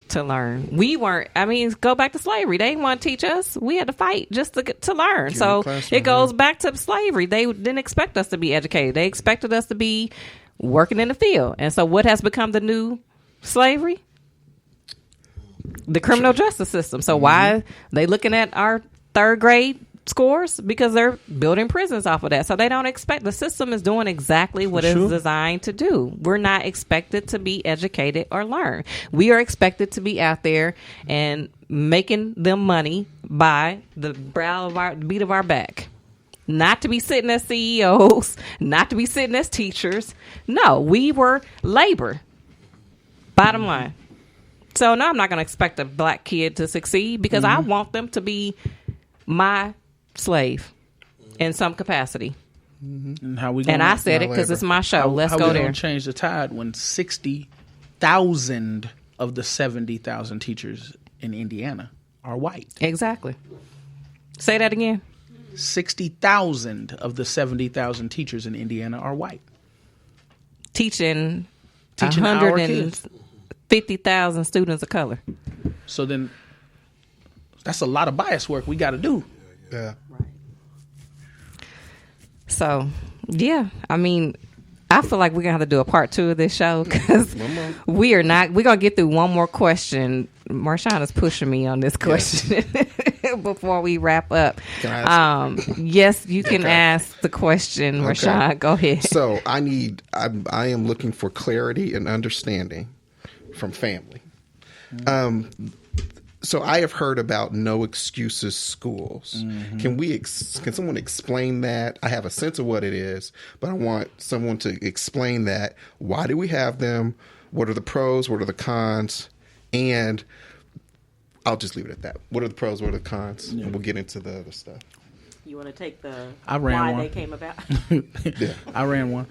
to learn. We weren't. I mean, go back to slavery. They didn't want to teach us. We had to fight just to learn. So it goes back to slavery. They didn't expect us to be educated. They expected us to be working in the field. And so what has become the new slavery? The criminal justice system. So why they looking at our third grade scores? Because they're building prisons off of that. So they don't expect, the system is doing exactly what it's designed to do. We're not expected to be educated or learn. We are expected to be out there and making them money by the beat of our back. Not to be sitting as CEOs, not to be sitting as teachers. No, we were labor. Bottom line. So no, I'm not going to expect a black kid to succeed because I want them to be my slave in some capacity. And how we? And I said it because it's my show. Let's go there. How we change the tide when 60,000 of the 70,000 teachers in Indiana are white? Exactly. Say that again. 60,000 of the 70,000 teachers in Indiana are white. Teaching our kids. 150,000 students of color. So then that's a lot of bias work we got to do. Yeah. Right. So, yeah, I mean, I feel like we're going to have to do a part 2 of this show because we're going to get through one more question. Marshawn is pushing me on this question before we wrap up. Can I ask yes, you can ask the question, Marshawn. Go ahead. So I am looking for clarity and understanding from family. So I have heard about no excuses schools. Can someone explain that? I have a sense of what it is, but I want someone to explain that. Why do we have them? What are the pros? What are the cons? And I'll just leave it at that. What are the pros? What are the cons? And we'll get into the other stuff. You want to take the why they came about? Yeah. I ran one.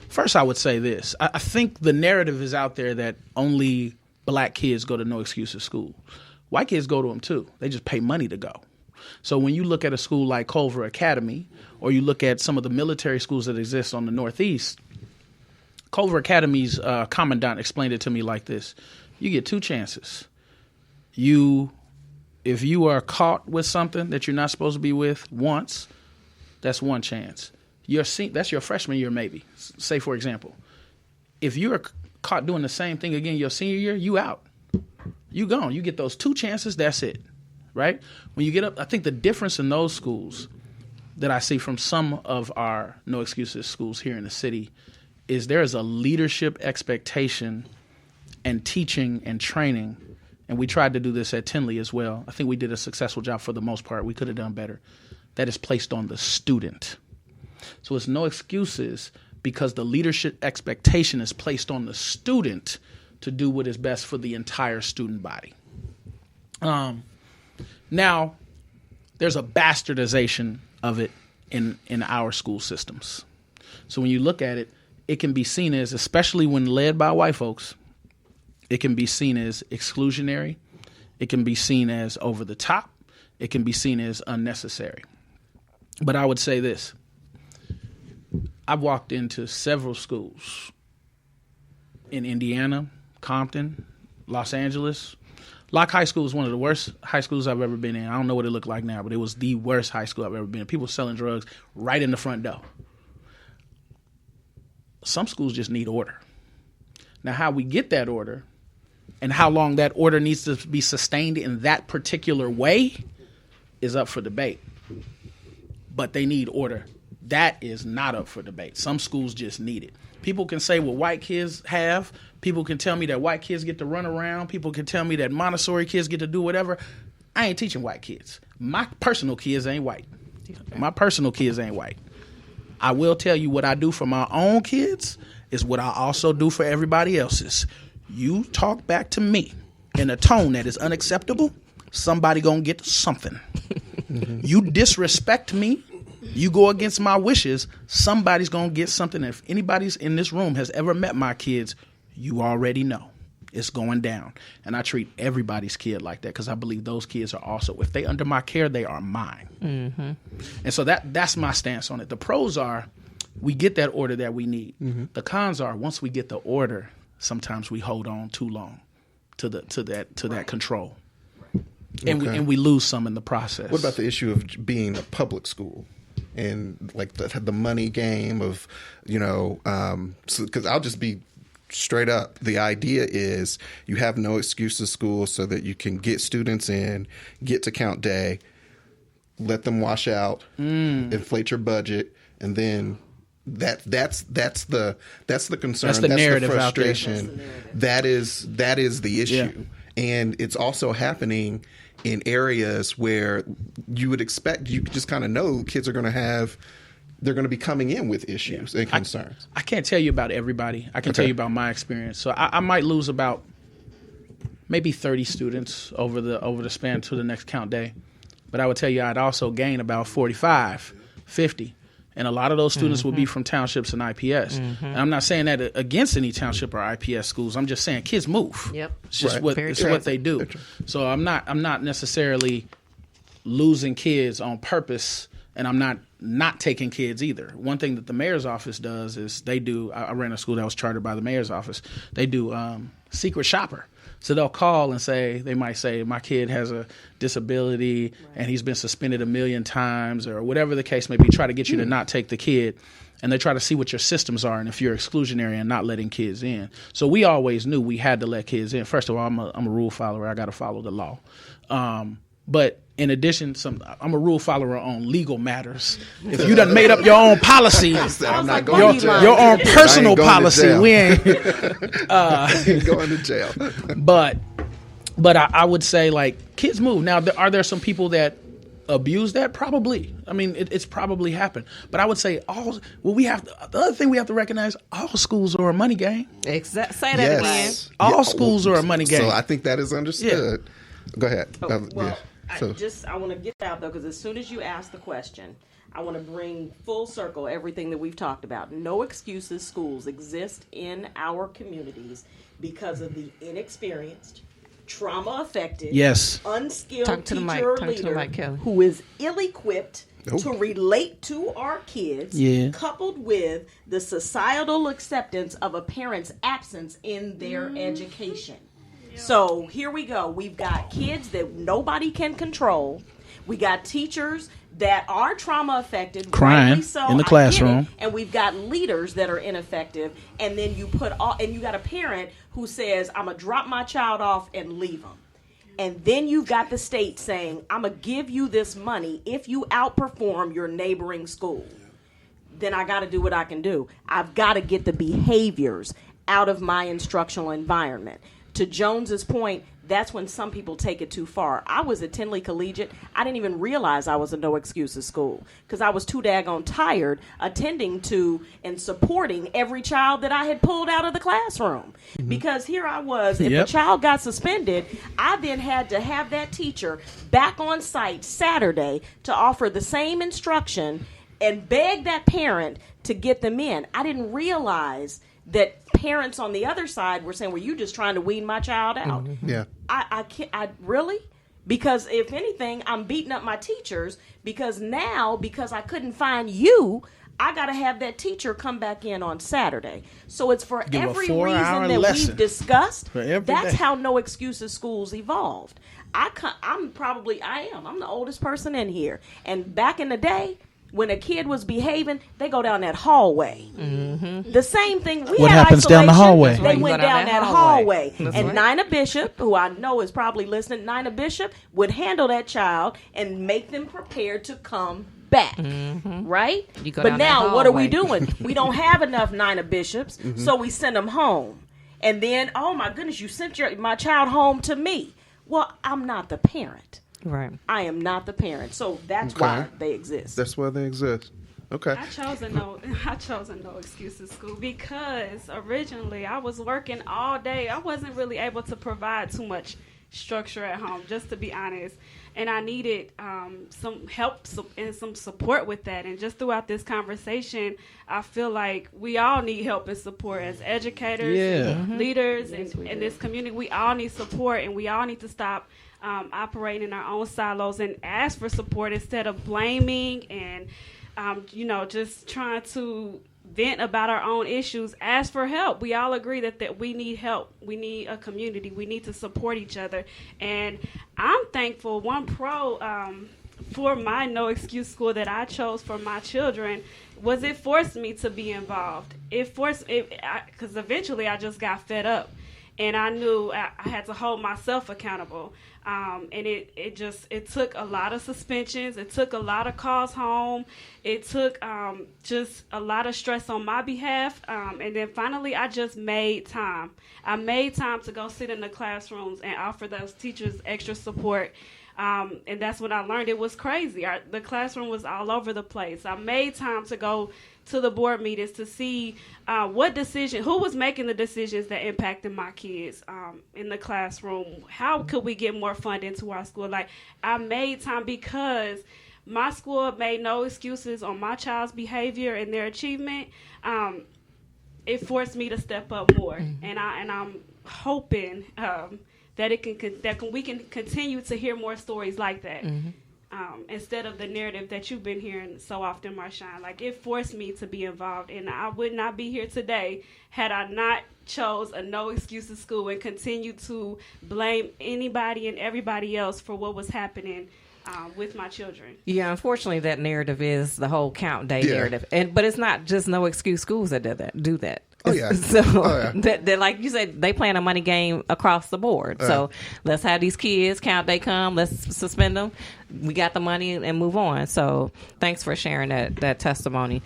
First, I would say this. I think the narrative is out there that only black kids go to no excuses school. White kids go to them too. They just pay money to go. So when you look at a school like Culver Academy, or you look at some of the military schools that exist on the Northeast, Culver Academy's commandant explained it to me like this. You get 2 chances. If you are caught with something that you're not supposed to be with once, that's 1 chance. That's your freshman year maybe. Say, for example, if you're caught doing the same thing again your senior year, you out. You gone. You get those 2 chances, that's it, right? When you get up, I think the difference in those schools that I see from some of our no excuses schools here in the city is there is a leadership expectation and teaching and training, and we tried to do this at Tinley as well. I think we did a successful job for the most part. We could have done better. That is placed on the student. So it's no excuses because the leadership expectation is placed on the student to do what is best for the entire student body. Now, there's a bastardization of it in our school systems. So when you look at it, it can be seen as, especially when led by white folks, it can be seen as exclusionary. It can be seen as over the top. It can be seen as unnecessary. But I would say this. I've walked into several schools in Indiana, Compton, Los Angeles. Locke High School is one of the worst high schools I've ever been in. I don't know what it looked like now, but it was the worst high school I've ever been in. People selling drugs right in the front door. Some schools just need order. Now, how we get that order and how long that order needs to be sustained in that particular way is up for debate. But they need order. That is not up for debate. Some schools just need it. People can say what white kids have. People can tell me that white kids get to run around. People can tell me that Montessori kids get to do whatever. I ain't teaching white kids. My personal kids ain't white. My personal kids ain't white. I will tell you what I do for my own kids is what I also do for everybody else's. You talk back to me in a tone that is unacceptable, somebody gonna get something. You disrespect me, you go against my wishes, somebody's gonna get something. If anybody's in this room has ever met my kids, you already know. It's going down. And I treat everybody's kid like that because I believe those kids are also, if they under my care, they are mine. Mm-hmm. And so that's my stance on it. The pros are we get that order that we need. Mm-hmm. The cons are once we get the order, sometimes we hold on too long. to that control, and we lose some in the process. What about the issue of being a public school and like the money game of, because I'll just be straight up. The idea is you have no excuses school so that you can get students in, get to count day, let them wash out, inflate your budget, and then that's the concern. That's the narrative, the frustration. That is the issue, and it's also happening in areas where you would expect. You just kind of know kids are going to have. They're going to be coming in with issues and concerns. I can't tell you about everybody. I can tell you about my experience. So I might lose about maybe 30 students over the span to the next count day. But I would tell you I'd also gain about 45, 50. And a lot of those students will be from townships and IPS. And I'm not saying that against any township or IPS schools. I'm just saying kids move. Yep. It's just what they do. So I'm not necessarily losing kids on purpose, and I'm not taking kids either. One thing that the mayor's office does is I ran a school that was chartered by the mayor's office. They do secret shopper. So they'll call and they might say, my kid has a disability and he's been suspended 1 million times, or whatever the case may be, try to get you to not take the kid. And they try to see what your systems are and if you're exclusionary and not letting kids in. So we always knew we had to let kids in. First of all, I'm a rule follower. I got to follow the law. But in addition, I'm a rule follower on legal matters. If you done made up your own policy, I'm not going to jail. Your own personal policy, we ain't going to jail. But I would say, like, kids move. Now, are there some people that abuse that? Probably. I mean, it's probably happened. But I would say the other thing we have to recognize, all schools are a money game. Say that again. All schools are a money game. So I think that is understood. Yeah. Go ahead. I want to get out, though, because as soon as you ask the question, I want to bring full circle everything that we've talked about. No excuses schools exist in our communities because of the inexperienced, trauma-affected, unskilled teacher or leader who is ill-equipped to relate to our kids, coupled with the societal acceptance of a parent's absence in their education. So here we go. We've got kids that nobody can control. We got teachers that are trauma affected, crying in the classroom, and we've got leaders that are ineffective. And then you got a parent who says, "I'm gonna drop my child off and leave them." And then you've got the state saying, "I'm gonna give you this money if you outperform your neighboring school." Then I got to do what I can do. I've got to get the behaviors out of my instructional environment. To Jones's point, that's when some people take it too far. I was at Tinley Collegiate. I didn't even realize I was a no excuses school because I was too daggone tired attending to and supporting every child that I had pulled out of the classroom. Because here I was, if a child got suspended, I then had to have that teacher back on site Saturday to offer the same instruction and beg that parent to get them in. I didn't realize that parents on the other side were saying, "Well, you just trying to wean my child out." Yeah. I can't. Really? Because if anything, I'm beating up my teachers because I couldn't find you, I got to have that teacher come back in on Saturday. So it's for every reason that we've discussed. That's how no excuses schools evolved. I'm the oldest person in here. And back in the day, when a kid was behaving, they go down that hallway. The same thing. What happens down the hallway? They went down that hallway. And Nina Bishop, who I know is probably listening, Nina Bishop would handle that child and make them prepared to come back. Right? But now, what are we doing? We don't have enough Nina Bishops, so we send them home. And then, oh my goodness, you sent my child home to me. Well, I'm not the parent. Right. I am not the parent. So that's why they exist. That's why they exist. Okay. I chose a no excuses school because originally I was working all day. I wasn't really able to provide too much structure at home, just to be honest. And I needed some help and some support with that. And just throughout this conversation, I feel like we all need help and support as educators, and leaders, in this community. We all need support, and we all need to stop operating in our own silos and ask for support instead of blaming and, just trying to vent about our own issues, ask for help. We all agree that we need help. We need a community. We need to support each other. And I'm thankful, one pro for my no excuse school that I chose for my children was it forced me to be involved. It forced it because eventually I just got fed up, and I knew I had to hold myself accountable. And it took a lot of suspensions. It took a lot of calls home. It took just a lot of stress on my behalf. And then finally, I just made time. I made time to go sit in the classrooms and offer those teachers extra support. And that's when I learned it was crazy. The classroom was all over the place. I made time to go to the board meetings to see who was making the decisions that impacted my kids in the classroom. How could we get more funding to our school? Like, I made time because my school made no excuses on my child's behavior and their achievement. It forced me to step up more, and I'm hoping that we can continue to hear more stories like that. Instead of the narrative that you've been hearing so often, Marshawn. Like, it forced me to be involved, and I would not be here today had I not chose a no excuses school and continued to blame anybody and everybody else for what was happening with my children. Yeah, unfortunately, that narrative is the whole count day narrative, but it's not just no excuse schools that do that. Oh yeah. So that like you said, they playing a money game across the board. So let's have these kids count they come. Let's suspend them. We got the money and move on. So thanks for sharing that testimony.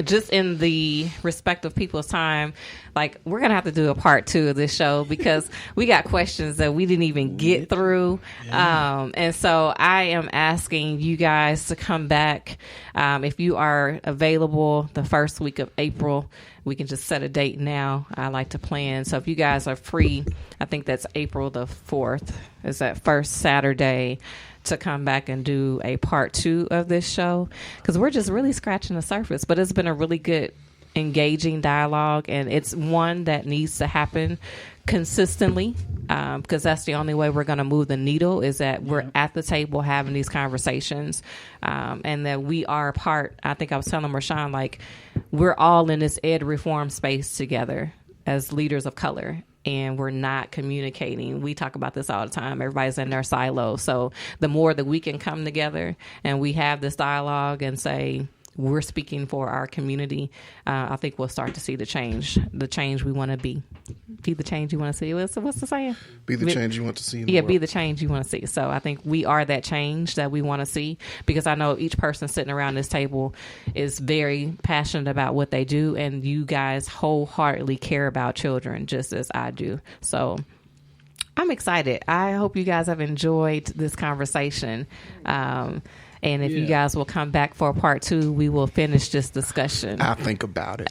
Just in the respect of people's time, like, we're gonna have to do a part 2 of this show because we got questions that we didn't even get through. And so I am asking you guys to come back if you are available the first week of April. We can just set a date now. I like to plan. So if you guys are free, I think that's April the 4th. Is that first Saturday to come back and do a part 2 of this show? Because we're just really scratching the surface. But it's been a really good, engaging dialogue. And it's one that needs to happen consistently, because that's the only way we're going to move the needle, is that we're at the table having these conversations, and that we are a part. I think I was telling Marshawn, like, we're all in this ed reform space together as leaders of color, and we're not communicating. We talk about this all the time. Everybody's in their silo. So the more that we can come together and we have this dialogue and say, we're speaking for our community, I think we'll start to see the change we want to be. Be the change you want to see. What's the saying? Be the change you want to see in the world. Be the change you want to see. So I think we are that change that we want to see, because I know each person sitting around this table is very passionate about what they do, and you guys wholeheartedly care about children just as I do. So I'm excited. I hope you guys have enjoyed this conversation. And if you guys will come back for part 2, we will finish this discussion. I'll think about it.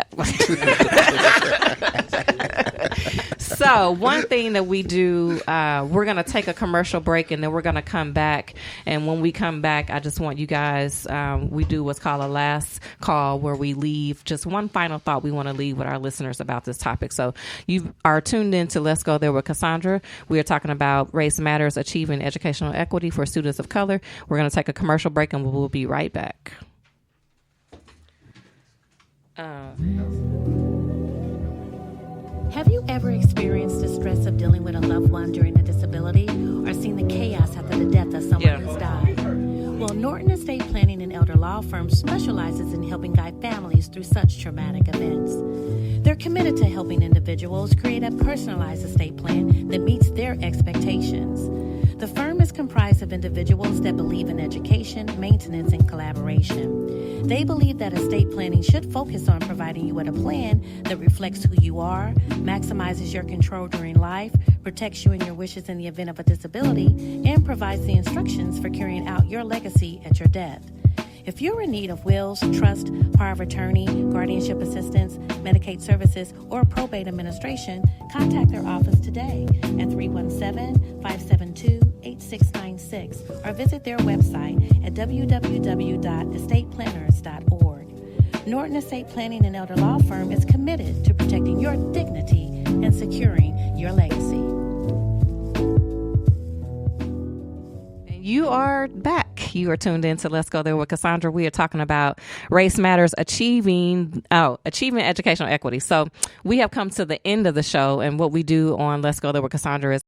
So one thing that we do, we're going to take a commercial break, and then we're going to come back. And when we come back, I just want you guys, we do what's called a last call, where we leave just one final thought we want to leave with our listeners about this topic. So you are tuned in to Let's Go There with Cassandra. We are talking about Race Matters, achieving educational equity for students of color. We're going to take a commercial break, and we'll be right back. Have you ever experienced the stress of dealing with a loved one during a disability, or seen the chaos after the death of someone who's died? Well, Norton Estate Planning and Elder Law Firm specializes in helping guide families through such traumatic events. They're committed to helping individuals create a personalized estate plan that meets their expectations. The firm is comprised of individuals that believe in education, maintenance, and collaboration. They believe that estate planning should focus on providing you with a plan that reflects who you are, maximizes your control during life, protects you and your wishes in the event of a disability, and provides the instructions for carrying out your legacy at your death. If you're in need of wills, trust, power of attorney, guardianship assistance, Medicaid services, or probate administration, contact their office today at 317-572-8696 or visit their website at www.estateplanners.org. Norton Estate Planning and Elder Law Firm is committed to protecting your dignity and securing your legacy. You are back. You are tuned in to Let's Go There with Cassandra. We are talking about Race Matters, achieving educational equity. So we have come to the end of the show, and what we do on Let's Go There with Cassandra is